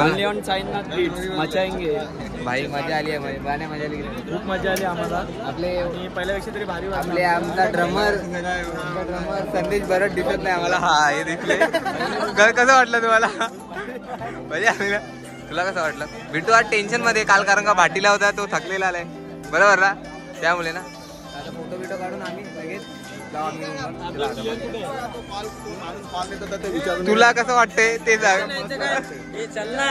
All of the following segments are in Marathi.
ओनली ऑन साईनाथ बीट्स मचाएंगे भाई. मजा आली आहे, गाणे मजा आली, खूप मजा आली आम्हाला. आपले पहिल्यापेक्षा तरी भारी वाटलं. आपले आमचा ड्रमर संदेश बरं दिसत नाही आम्हाला. हा हे दिसले. कसं वाटलं तुम्हाला? म्हणजे तुला कसं वाटलं? बिट्टू आज टेन्शन मध्ये काल, कारण का भाटीला होता, तो थकलेला आलाय बरोबर ना, त्यामुळे ना. आता फोटो बिटो काढून आम्ही लगेच जाऊ. तुला कसं वाटतंय ते सांग. चल ना.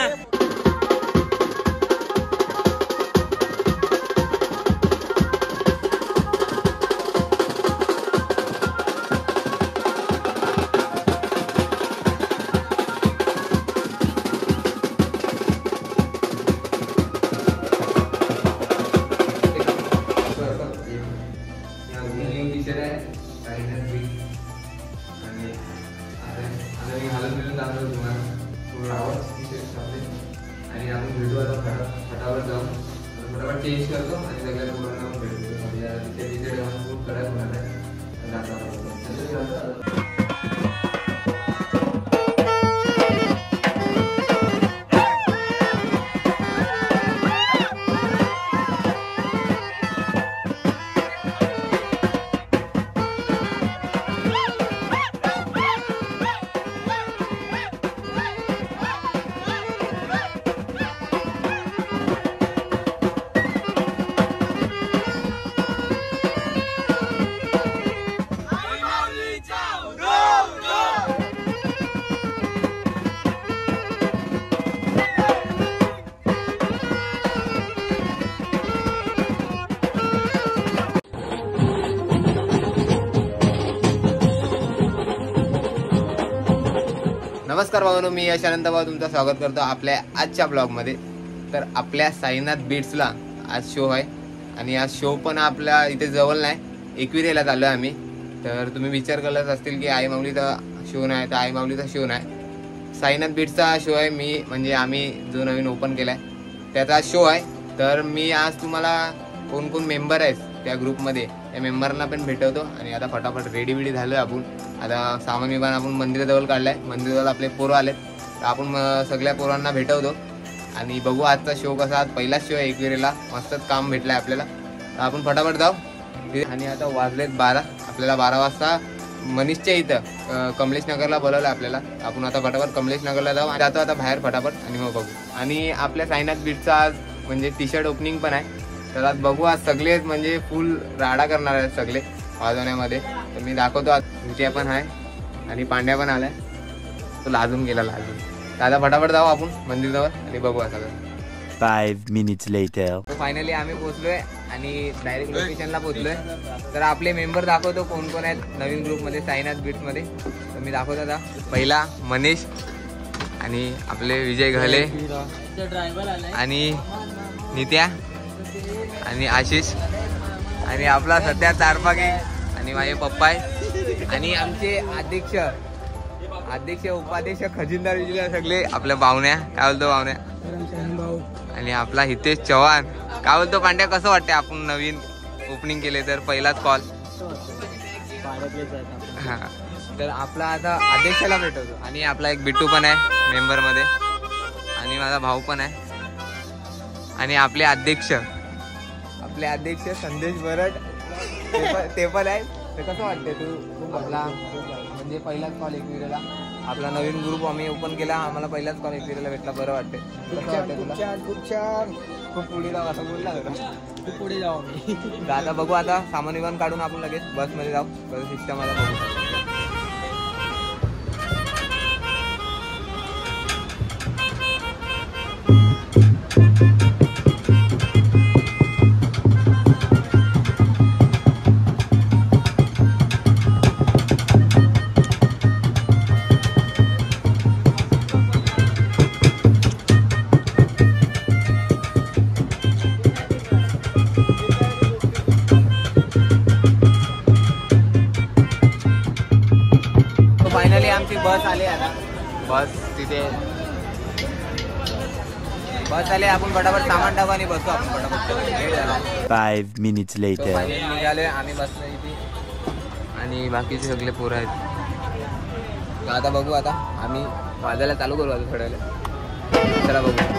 आणि आपण भेटू आता फटाफट जाऊन फटाफट चेंज करतो आणि सगळ्या पोरांना भेटतो. म्हणजे तिथे खूप कडक होणार आहे. नमस्कार भावांनो, मी यश आनंद भाऊ तुमचं स्वागत करतो आपल्या आजच्या ब्लॉगमध्ये. तर आपल्या साईनाथ बीट्सला आज शो आहे आणि आज शो पण आपल्या इथे जवळ नाही, एकविरेला चाललो आहे आम्ही. तर तुम्ही विचार करत असतील की आई माऊलीचा शो नाही, तर आई माऊलीचा शो नाही, साईनाथ बीट्सचा शो आहे. म्हणजे आम्ही जो नवीन ओपन केला आहे त्याचा शो आहे. तर मी आज तुम्हाला कोण कोण मेंबर आहेत त्या ग्रुपमध्ये त्या मेंबरना पण भेटवतो. आणि आता फटाफट रेडी बिडी झालो आहे आपण. आता सामान विमान आपण मंदिराजवळ काढलं आहे, मंदिराजवळ आपले पोरं आलेत, तर आपण सगळ्या पोरांना भेटवतो आणि बघू आजचा शो कसा. आज पहिलाच शो आहे एकविरेला, मस्तच काम भेटलं आहे आपल्याला, तर आपण फटाफट जाऊ. आणि आता वाजलेत 12, आपल्याला 12 वाजता मनीषच्या इथं कमलेश नगरला बोलवलं आपल्याला. आपण आता फटाफट कमलेश नगरला जाऊ आणि जातो आता बाहेर फटाफट आणि मग बघू. आणि आपल्या साईनाथ बीट्सचा आज म्हणजे टी शर्ट ओपनिंग पण आहे, तर आज बघू. आज सगळे म्हणजे फुल राडा करणार आहेत सगळे वाजवण्यामध्ये, तर मी दाखवतो. आज तुमच्या पण आहे आणि पांड्या पण आलाय, तो लाजून गेला लाजून. तर आता फटाफट जाऊ आपण मंदिरावर आणि बघू सगळं. 5 minutes later. तर फायनली आम्ही पोहोचलोय आणि डायरेक्ट लोकेशनला पोहोचलोय. तर आपले मेंबर दाखवतो कोण कोण आहेत नवीन ग्रुपमध्ये साईनाथ बीट्समध्ये. तर मी दाखवतो आता. पहिला मनीष आणि आपले विजय घले आणि नित्या आणि आशिष आणि आपला सध्या तारपागे आणि माझे पप्पा आहे आणि आमचे अध्यक्ष उपाध्यक्ष खजिनदार विजय सगळे आपल्या पाहुण्या. काय बोलतो पाहुण्या? आणि आपला हितेश चव्हाण. काय बोलतो पांड्या? कसं वाटते आपण नवीन ओपनिंग केले तर पहिलाच कॉल. हा, तर आपला आता अध्यक्षाला भेटवतो. आणि आपला एक बिट्टू पण आहे मेंबरमध्ये आणि माझा भाऊ पण आहे आणि आपले अध्यक्ष संदेश बरट ते पण आहे. तर कसं वाटते तू? आपला म्हणजे पहिलाच कॉल एकविरेला, आपला नवीन ग्रुप आम्ही ओपन केला, आम्हाला पहिलाच कॉल एकविरेला भेटला. बरं वाटते? कसं वाटते तुला? खूप पुढे जाऊ असं बोलला होता. खूप पुढे जाऊ आम्ही. आता बघू. आता सामान विमान काढून आपण लगेच बसमध्ये जाऊ. बस सिस्टम आता बघू. फायनली आमची बस आली आता. तिथे बस आली. आपण फटाफट सामान टाकू आणि बसतो आपण फटाफट. 5 minutes later. निघालोय आम्ही बसलो इथे आणि बाकीचे सगळे पोरं आहेत. आता बघू. आता आम्ही वाजायला चालू करू आता थोड्या वेळ. चला बघू.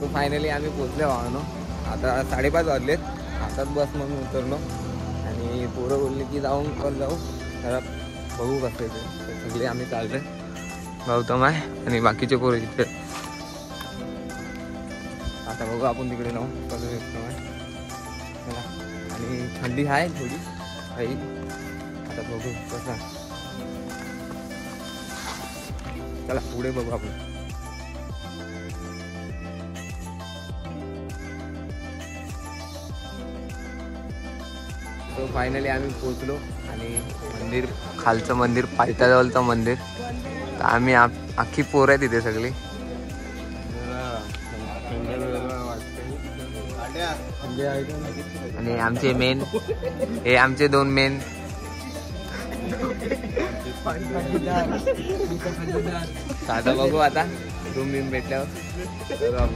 तो फायनली आम्ही पोचले भावानो. आता 5:30 वाजलेत. हातात बस म्हणून उतरलो आणि पोरं बोलले की जाऊन पण जाऊ जरा बघू कसं येते. सगळे आम्ही चालले. गौतम आहे आणि बाकीचे पोरं इथे. आता बघू आपण तिकडे जाऊ कसं एकदम आहे चला. आणि थंडी आहे थोडी काही. आता बघू कसं. चला पुढे बघू आपण. तो फायनली आम्ही पोचलो आणि मंदिर खालचं मंदिर पायथ्याजवळचं मंदिर. तर आम्ही अख्खी पोरं आहे तिथे सगळी. आणि आमचे मेन हे आमचे 2 मेन. आता बघू आता रूम बिम भेटल्यावर. चला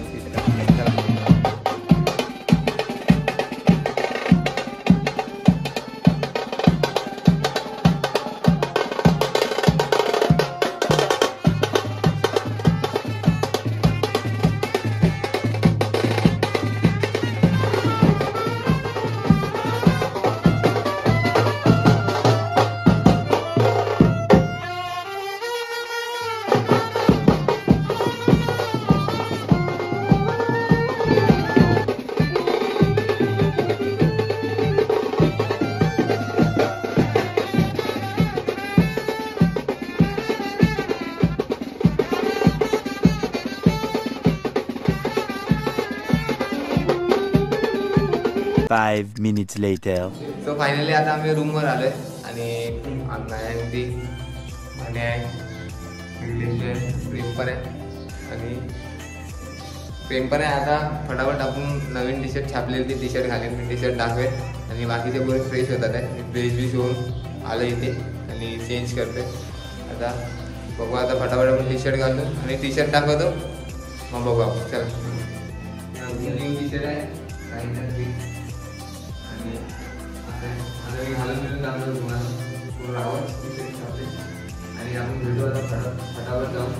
5 minutes later. सो फायनली आता आम्ही रूमवर आलोय आणि अण्णा आहे ती आणि प्रेम आहे आणि प्रेम पण आहे. आता फटाफट आपण नवीन टी शर्ट छापलेली टी शर्ट घालेन. मी टी शर्ट दाखवेल आणि बाकीचे पोरं फ्रेश होतात आहे. मी फ्रेश बीश होऊन आलो इथे आणि चेंज करते. आता बघू आता फटाफट आपण टी शर्ट घालतो आणि टी शर्ट दाखवतो मग बघू आपण. चला न्यू टी शर्ट आहे आणि आता मी घालून जाणार तुम्हाला पूर्ण आवाज टी शर्ट छापले आणि आपण भेटू आता फटाफट जाऊन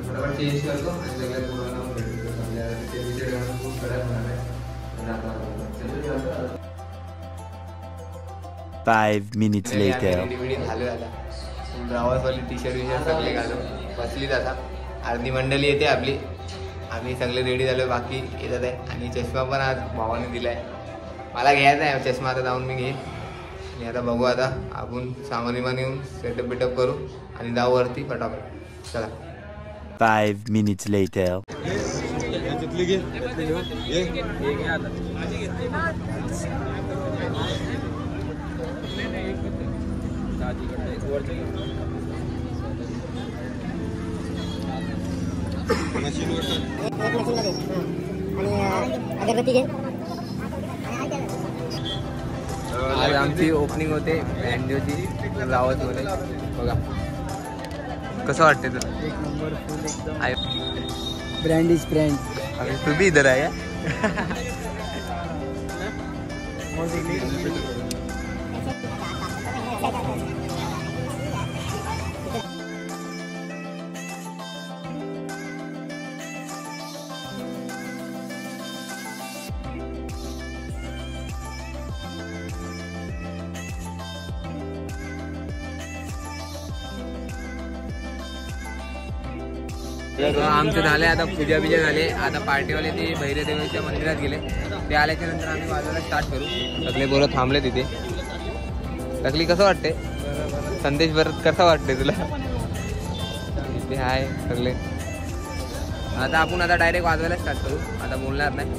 फटाफट चेंज करतो आणि सगळ्या पोरांना भेटतो. आपल्याला ते टी शर्ट घालून खूप कडक होणार आहे. 5 minutes later. झालं आता ब्रावासवाली टी शर्ट विशर्ट सगळे घालून बसलीच. आता अर्धी मंडळी येते आपली. आम्ही सगळे रेडी झालो. बाकी येतात आहे आणि चष्मा पण आज भावाने दिला आहे. मला घ्यायचा आहे चष्मा. आता जाऊन मी घेईन आणि आता बघू आता आपण सामान विमान येऊन सेटअप बिटअप करू आणि जाऊ वरती फटाफट. चला 5 minutes later. आज आमची ओपनिंग होते बँडोची रावत मध्ये बघा कसं वाटते तुला एक नंबर फुल एकदम आहे ब्रँड इज ब्रँड. अरे तू भी इधर आहे आमचं झालंय आता पूजा बिजा झाले आता पार्टीवाले ते भैरदेवीच्या मंदिरात गेले ते आल्याच्या नंतर आम्ही वाजवायला स्टार्ट करू. सगळे बोलत थांबले तिथे. सगळी कसं वाटते संदेश भरत कसं वाटते तुला इथे आहे सगळे. आता आपण आता डायरेक्ट वाजवायला स्टार्ट करू. आता बोलणार नाही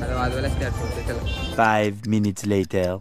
आता वाजवायला स्टार्ट करू. चला 5 minutes later.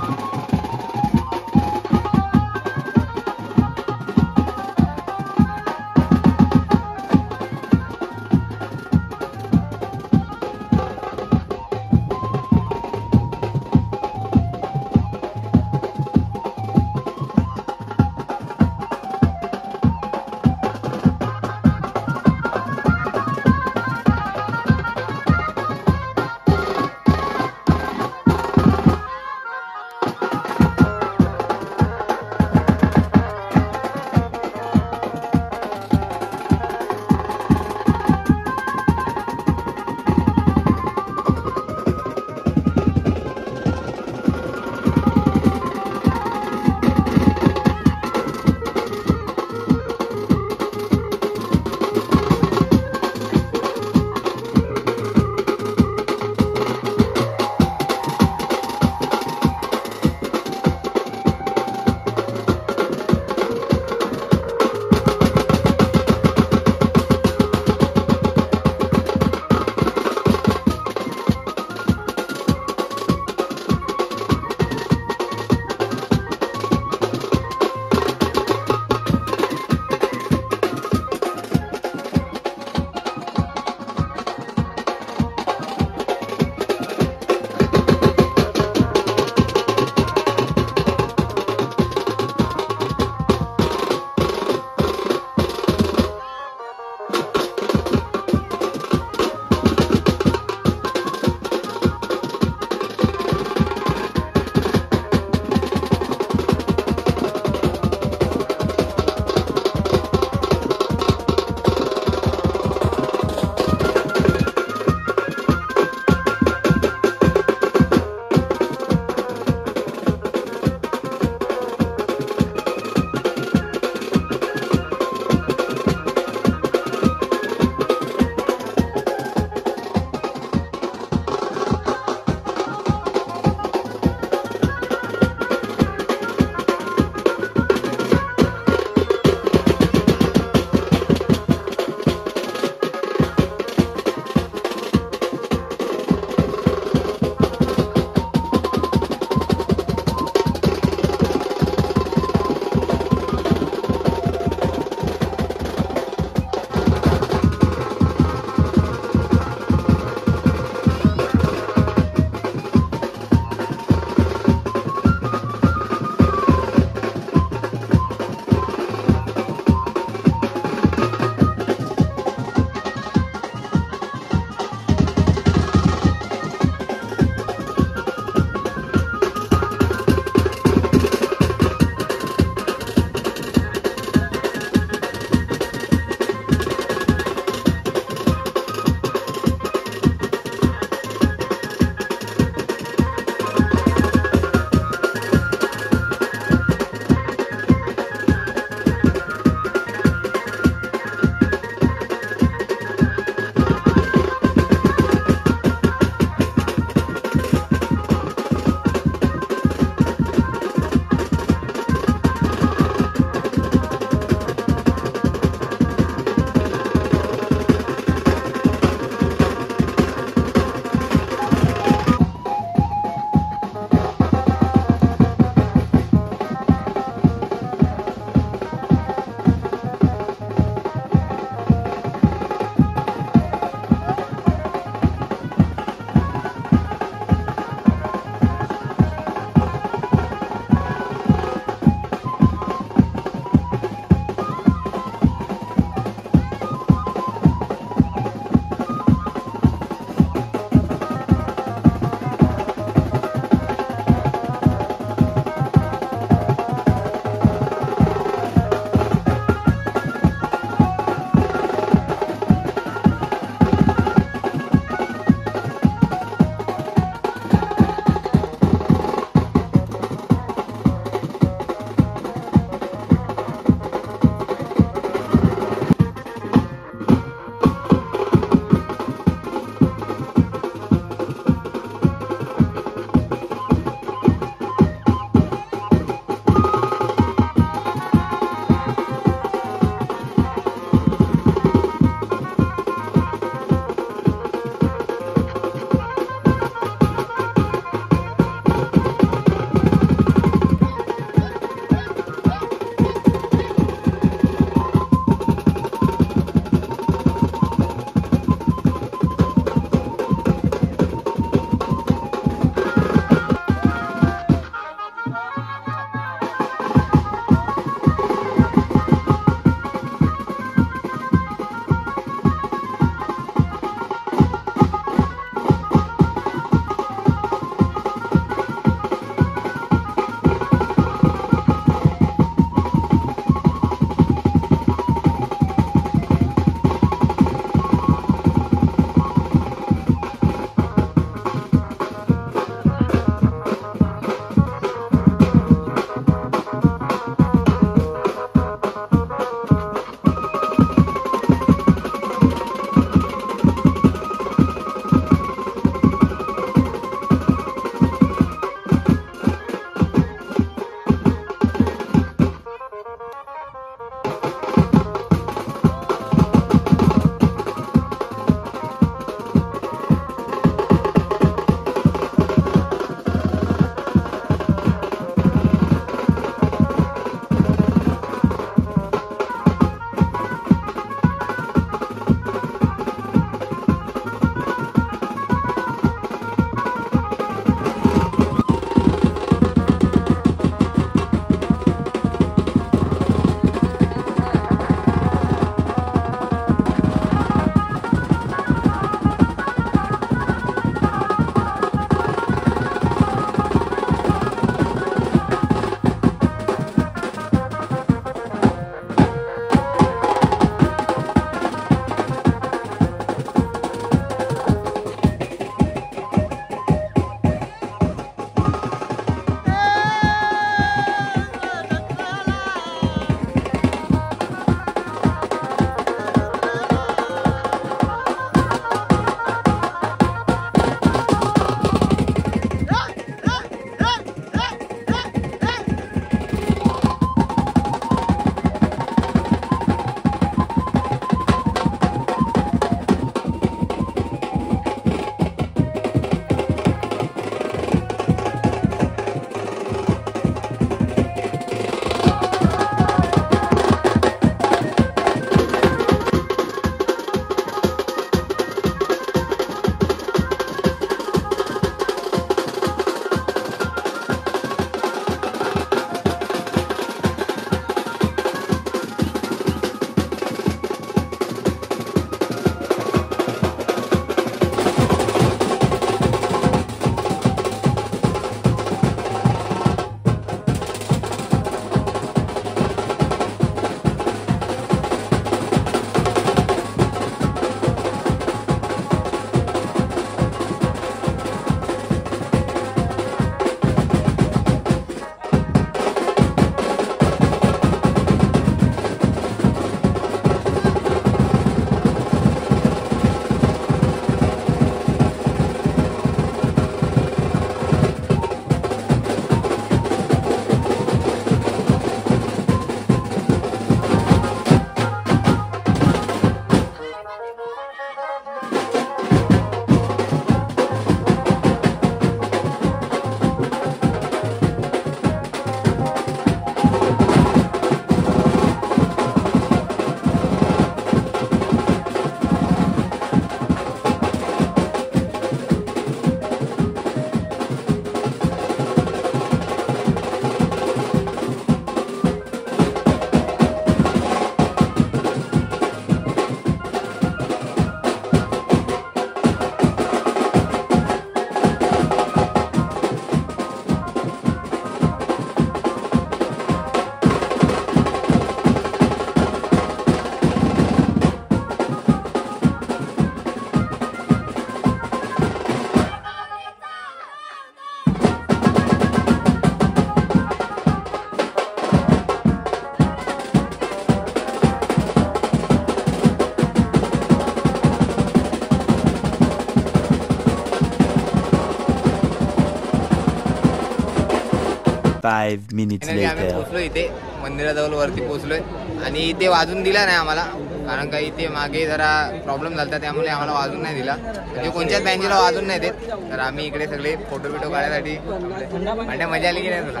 5 minutes Finally आम्ही later. पोहोचलो इथे मंदिराजवळ वरती पोहोचलोय आणि इथे वाजून दिला नाही आम्हाला, कारण का इथे मागे जरा प्रॉब्लेम झाला त्यामुळे आम्हाला वाजून नाही दिला. म्हणजे कोणत्याच बँकेला वाजून नाही देत. तर आम्ही इकडे सगळे फोटो बिटो काढण्यासाठी म्हणजे मजा आली की नाही तुला?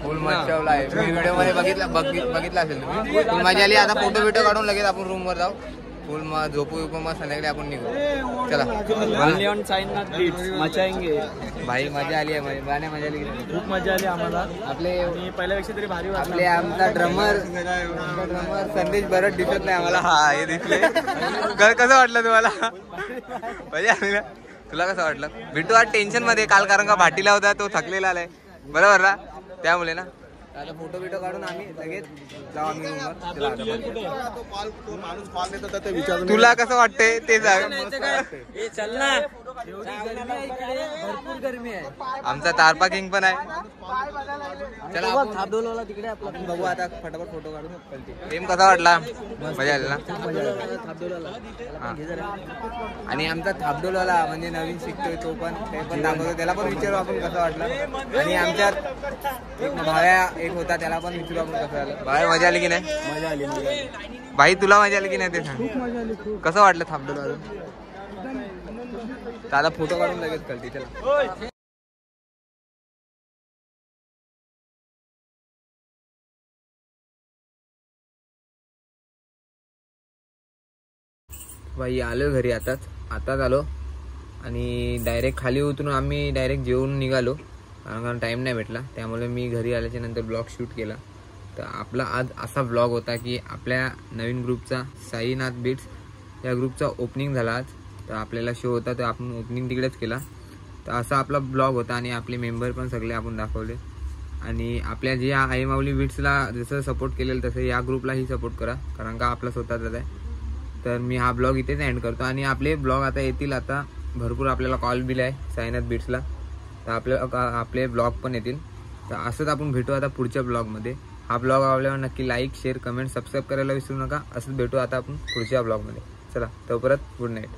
फुल मच्छवला आहे. मी व्हिडिओ मध्ये बघितला असेल तुम्ही. फुल मजा आली. आता फोटो बिटो काढून लगेच आपण रूम वर जाऊ. फुल मग झोपू विपू मग संध्याकाळी आपण निघू. चला भाई मजा आली आहे. मजा आली खूप मजा आली आम्हाला. आपले पहिल्यापेक्षा तरी भारी वाटलं. आपले आमचा ड्रमर संदेश बरं दिसत नाही आम्हाला. हा हे दिसले. कसं वाटलं तुम्हाला? मजा आली ना? तुला कसं वाटलं? बिट्टू आज टेन्शन मध्ये काल, कारण का भाटीला होता तो थकलेला आलाय बरोबर ना, त्यामुळे ना. आता फोटो बिटो काढून आम्ही लगेच जाऊ आम्ही रूमवर. तुला कसं वाटतंय ते सांग. भरपूर गरमी आहे. आमचा तारपा किंग पण आहे. चला आपण थाबडोला तिकडे आपला बघू आता फटाफट फोटो काढून. प्रेम कसा वाटला? मजा आली ना? आणि आमचा थाबडोला म्हणजे नवीन शिकतोय तो पण, ते पण दाखवतो. त्याला पण विचारू आपण कसं वाटलं. आणि आमच्यात एक भाड्या एक होता, त्याला पण विचारू आपण कसं झालं. भाई मजा आली की नाही? मजा आली. भाई तुला मजा आली की नाही ते सांग. खूप मजा आली. खूप कसं वाटलं थांबडोला अजून? दादा फोटो काढून लगेच कळते. चला बाई आलो घरी आताच आलो आणि डायरेक्ट खाली उतरून आम्ही डायरेक्ट जेवून निघालो, कारण टाईम नाही भेटला. त्यामुळे मी घरी आल्याच्या नंतर ब्लॉग शूट केला. तर आपला आज असा ब्लॉग होता की आपल्या नवीन ग्रुपचा साईनाथ बीट्स या ग्रुपचा ओपनिंग झाला आज. तर आपल्याला शो होता तर आपण ओपनिंग तिकडेच केला. तर असा आपला ब्लॉग होता आणि आपले मेंबर पण सगळे आपण दाखवले. आणि आपल्या जे आई माऊली बीट्सला जसं सपोर्ट केलेलं तसं या ग्रुपलाही सपोर्ट करा, कारण का आपला स्वतःचाच आहे. तर मी हा ब्लॉग इथेच एंड करतो. आणि आपले ब्लॉग आता येतील. आता भरपूर आपल्याला कॉल बिल आहे साईनाथ बीट्सला, तर आपले ब्लॉग पण येतील. तर असंच आपण भेटू आता पुढच्या ब्लॉगमध्ये. हा ब्लॉग आवडल्यावर नक्की लाईक शेअर कमेंट सबस्क्राईब करायला विसरू नका. असंच भेटू आता आपण पुढच्या ब्लॉगमध्ये. चला तोपर्यंत गुड नाईट.